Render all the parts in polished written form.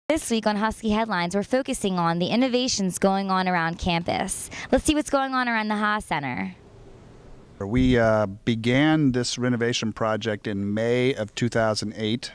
This week on Husky Headlines, we're focusing on the innovations going on around campus. Let's see what's going on around the Haas Center. We began this renovation project in May of 2008.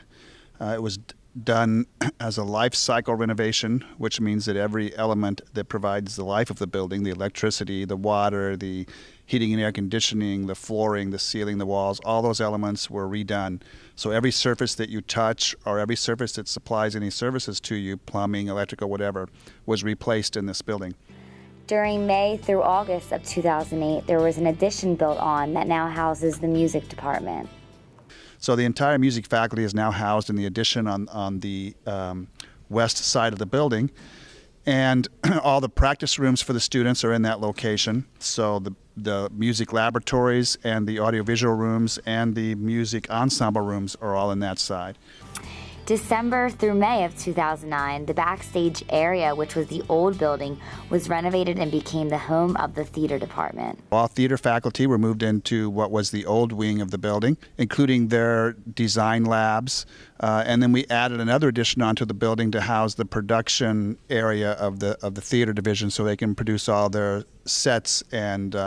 It was done as a life cycle renovation, which means that every element that provides the life of the building, the electricity, the water, the heating and air conditioning, the flooring, the ceiling, the walls, all those elements were redone. So every surface that you touch or every surface that supplies any services to you, plumbing, electrical, whatever, was replaced in this building. During May through August of 2008, there was an addition built on that now houses the music department. So the entire music faculty is now housed in the addition on the west side of the building. And all the practice rooms for the students are in that location. So the music laboratories and the audiovisual rooms and the music ensemble rooms are all in that side. December through May of 2009, the backstage area, which was the old building, was renovated and became the home of the theater department. All theater faculty were moved into what was the old wing of the building, including their design labs. And then we added another addition onto the building to house the production area of the theater division, so they can produce all their sets and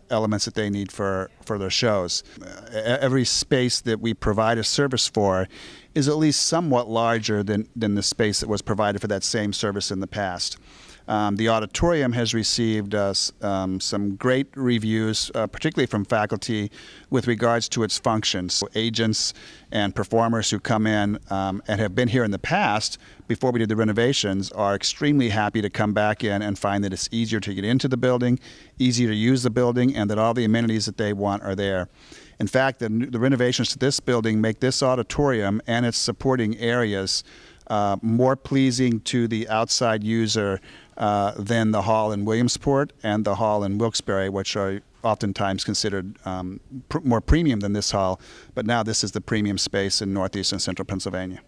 elements that they need for their shows. Every space that we provide a service for is at least somewhat larger than the space that was provided for that same service in the past. The auditorium has received some great reviews, particularly from faculty, with regards to its functions. So agents and performers who come in and have been here in the past, before we did the renovations, are extremely happy to come back in and find that it's easier to get into the building, easier to use the building, and that all the amenities that they want are there. In fact, the renovations to this building make this auditorium and its supporting areas more pleasing to the outside user than the hall in Williamsport and the hall in Wilkes-Barre, which are oftentimes considered more premium than this hall. But now this is the premium space in Northeast and Central Pennsylvania.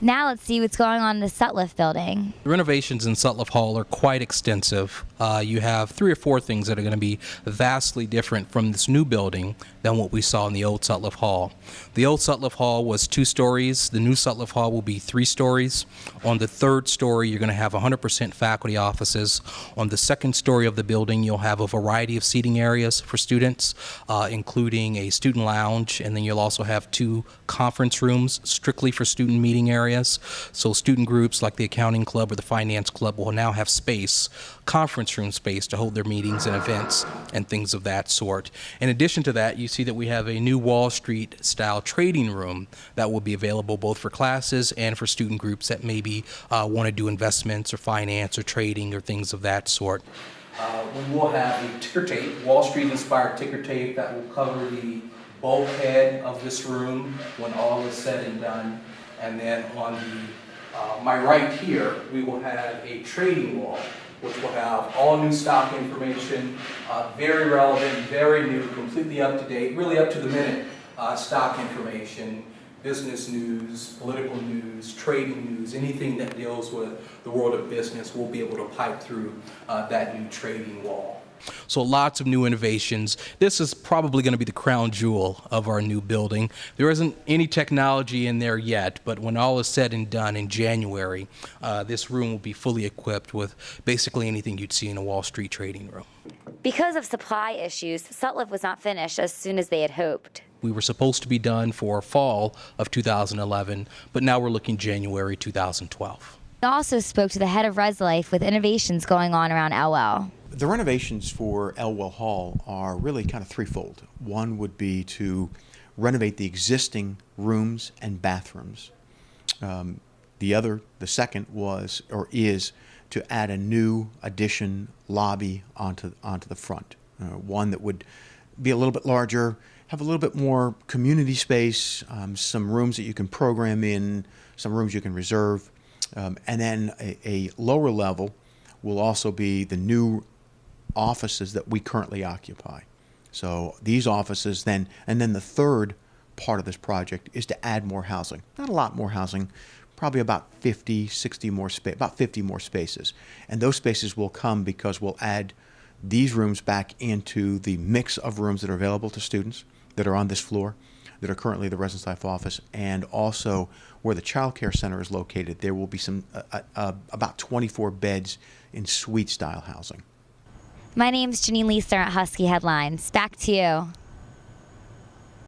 Now let's see what's going on in the Sutliff building. The renovations in Sutliff Hall are quite extensive. You have 3 or 4 things that are going to be vastly different from this new building than what we saw in the old Sutliff Hall. The old Sutliff Hall was 2 stories. The new Sutliff Hall will be 3 stories. On the 3rd story, you're going to have 100% faculty offices. On the 2nd story of the building, you'll have a variety of seating areas for students, including a student lounge, and then you'll also have 2 conference rooms strictly for student meeting areas. So student groups like the accounting club or the finance club will now have space, conference room space, to hold their meetings and events and things of that sort. In addition to that, you see that we have a new Wall Street style trading room that will be available both for classes and for student groups that maybe want to do investments or finance or trading or things of that sort. We will have a ticker tape, Wall Street inspired ticker tape, that will cover the bulkhead of this room when all is said and done. And then on my right here, we will have a trading wall, which will have all new stock information, very relevant, very new, completely up to date, really up to the minute stock information, business news, political news, trading news, anything that deals with the world of business will be able to pipe through that new trading wall. So lots of new innovations. This is probably going to be the crown jewel of our new building. There isn't any technology in there yet, but when all is said and done in January, this room will be fully equipped with basically anything you'd see in a Wall Street trading room. Because of supply issues, Sutliff was not finished as soon as they had hoped. We were supposed to be done for fall of 2011, but now we're looking January 2012. We also spoke to the head of Res Life with innovations going on around Elwell. The renovations for Elwell Hall are really kind of threefold. One would be to renovate the existing rooms and bathrooms. The second was or is to add a new addition lobby onto the front. One that would be a little bit larger, have a little bit more community space, some rooms that you can program in, some rooms you can reserve, and then a lower level will also be the new offices that we currently occupy. So these offices then, and then the third part of this project is to add more housing. Not a lot more housing, probably about 50, 60 more space, about 50 more spaces. And those spaces will come because we'll add these rooms back into the mix of rooms that are available to students that are on this floor, that are currently the residence life office, and also where the child care center is located, there will be some about 24 beds in suite style housing. My name's Janine Leeser at Husky Headlines. Back to you.